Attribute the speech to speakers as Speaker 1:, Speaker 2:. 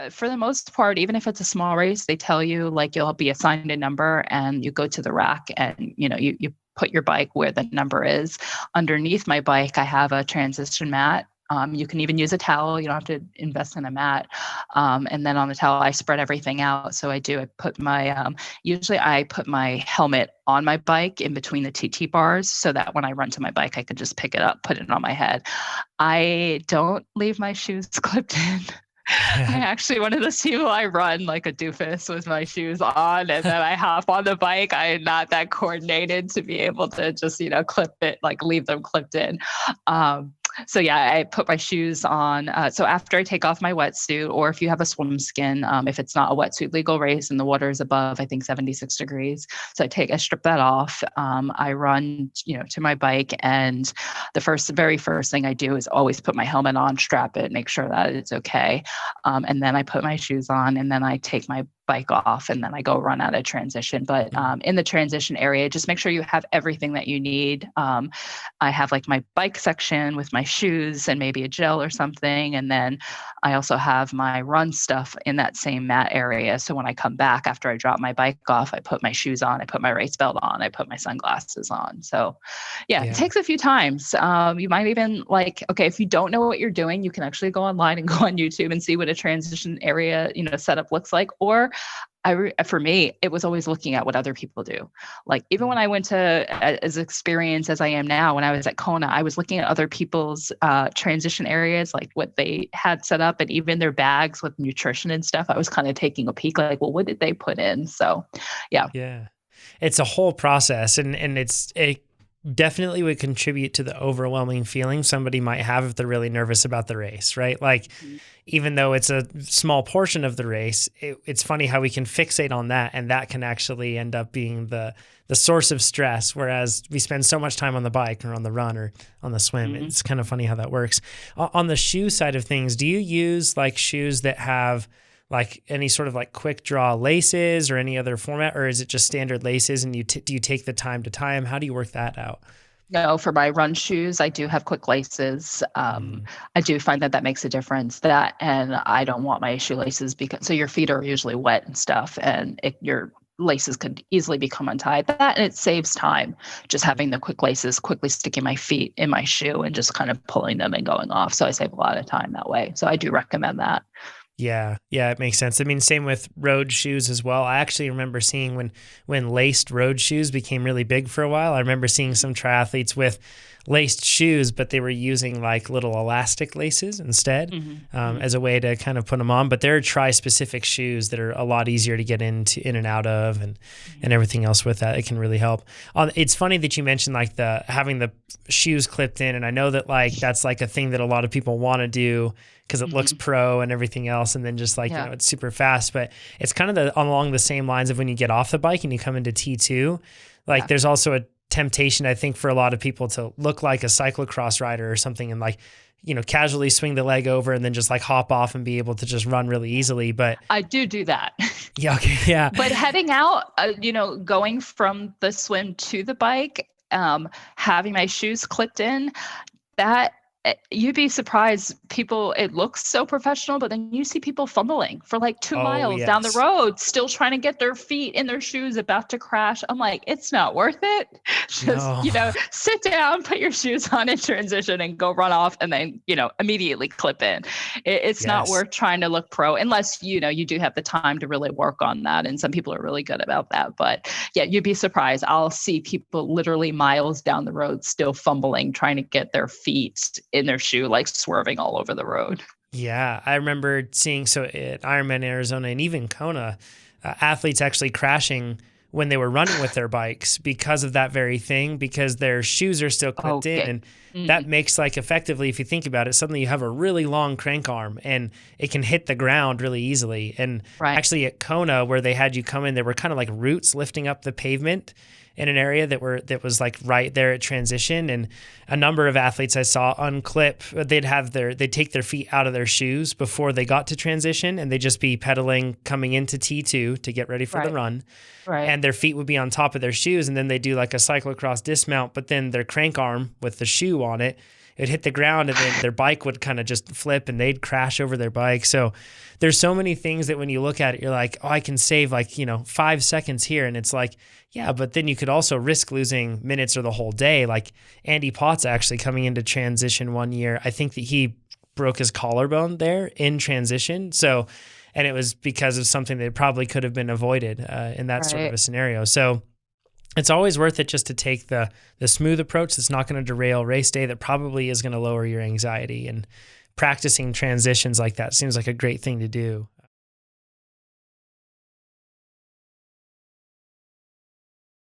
Speaker 1: For the most part, even if it's a small race, they tell you like you'll be assigned a number and you go to the rack and you put your bike where the number is. Underneath my bike, I have a transition mat. You can even use a towel. You don't have to invest in a mat. And then on the towel, I spread everything out. So I put usually I put my helmet on my bike in between the TT bars so that when I run to my bike, I could just pick it up, put it on my head. I don't leave my shoes clipped in. I'm actually one of those people. I run like a doofus with my shoes on, and then I hop on the bike. I am not that coordinated to be able to just, clip it, like leave them clipped in. So yeah, I put my shoes on. So after I take off my wetsuit, or if you have a swim skin, if it's not a wetsuit legal race and the water is above, I think 76 degrees. So I strip that off. I run, to my bike, and the very first thing I do is always put my helmet on, strap it, make sure that it's okay. And then I put my shoes on, and then I take my bike off, and then I go run out of transition. But in the transition area, just make sure you have everything that you need. I have like my bike section with my shoes and maybe a gel or something. And then I also have my run stuff in that same mat area. So when I come back after I drop my bike off, I put my shoes on, I put my race belt on, I put my sunglasses on. So yeah. It takes a few times. You might even if you don't know what you're doing, you can actually go online and go on YouTube and see what a transition area, setup looks like. Or for me, it was always looking at what other people do. Like even when I went to as experienced as I am now, when I was at Kona, I was looking at other people's transition areas, like what they had set up, and even their bags with nutrition and stuff. I was kind of taking a peek, like, well, what did they put in? So, yeah.
Speaker 2: Yeah, it's a whole process, and it definitely would contribute to the overwhelming feeling somebody might have if they're really nervous about the race, right? Like, even though it's a small portion of the race, it's funny how we can fixate on that, and that can actually end up being the source of stress, whereas we spend so much time on the bike or on the run or on the swim. Mm-hmm. It's kind of funny how that works. On the shoe side of things, do you use like shoes that have like any sort of like quick draw laces or any other format, or is it just standard laces, and do you take the time to tie them? How do you work that out?
Speaker 1: No, for my run shoes, I do have quick laces. I do find that makes a difference. And I don't want my shoelaces so your feet are usually wet and stuff, and your laces could easily become untied. And it saves time just having the quick laces, quickly sticking my feet in my shoe and just kind of pulling them and going off. So I save a lot of time that way. So I do recommend that.
Speaker 2: Yeah, it makes sense. I mean, same with road shoes as well. I actually remember seeing when laced road shoes became really big for a while. I remember seeing some triathletes with laced shoes, but they were using like little elastic laces instead as a way to kind of put them on. But there are tri-specific shoes that are a lot easier to get in and out of, and everything else with that. It can really help. It's funny that you mentioned like having the shoes clipped in, and I know that like that's like a thing that a lot of people want to do because it looks pro and everything else, and then just like, it's super fast. But it's kind of along the same lines of when you get off the bike and you come into T2, like there's also a temptation, I think, for a lot of people to look like a cyclocross rider or something, and like, casually swing the leg over and then just like hop off and be able to just run really easily. But
Speaker 1: I do that.
Speaker 2: Yeah. Okay. Yeah.
Speaker 1: But heading out, going from the swim to the bike, having my shoes clipped in, that you'd be surprised. It looks so professional, but then you see people fumbling for like 2 miles down the road, still trying to get their feet in their shoes, about to crash. I'm like, it's not worth it. Just, sit down, put your shoes on in transition and go run off, and then, immediately clip in. It's not worth trying to look pro unless, you do have the time to really work on that. And some people are really good about that. But yeah, you'd be surprised. I'll see people literally miles down the road still fumbling, trying to get their feet in their shoe, like swerving all over the road.
Speaker 2: Yeah, I remember seeing at Ironman Arizona and even Kona, athletes actually crashing when they were running with their bikes because of that very thing, because their shoes are still clipped in. And that makes, like, effectively, if you think about it, suddenly you have a really long crank arm and it can hit the ground really easily. And actually at Kona, where they had you come in, there were kind of like roots lifting up the pavement in an area that was like right there at transition, and a number of athletes I saw unclip. They'd take their feet out of their shoes before they got to transition, and they'd just be pedaling coming into T2 to get ready for the run. And their feet would be on top of their shoes, and then they do like a cyclocross dismount, but then their crank arm with the shoe on it it'd hit the ground and then their bike would kind of just flip and they'd crash over their bike. So there's so many things that when you look at it, you're like, oh, I can save 5 seconds here. And it's like, yeah, but then you could also risk losing minutes or the whole day. Like Andy Potts actually coming into transition one year, I think that he broke his collarbone there in transition. So, and it was because of something that probably could have been avoided in that sort of a scenario. So it's always worth it just to take the smooth approach that's not going to derail race day, that probably is going to lower your anxiety. And practicing transitions like that seems like a great thing to do.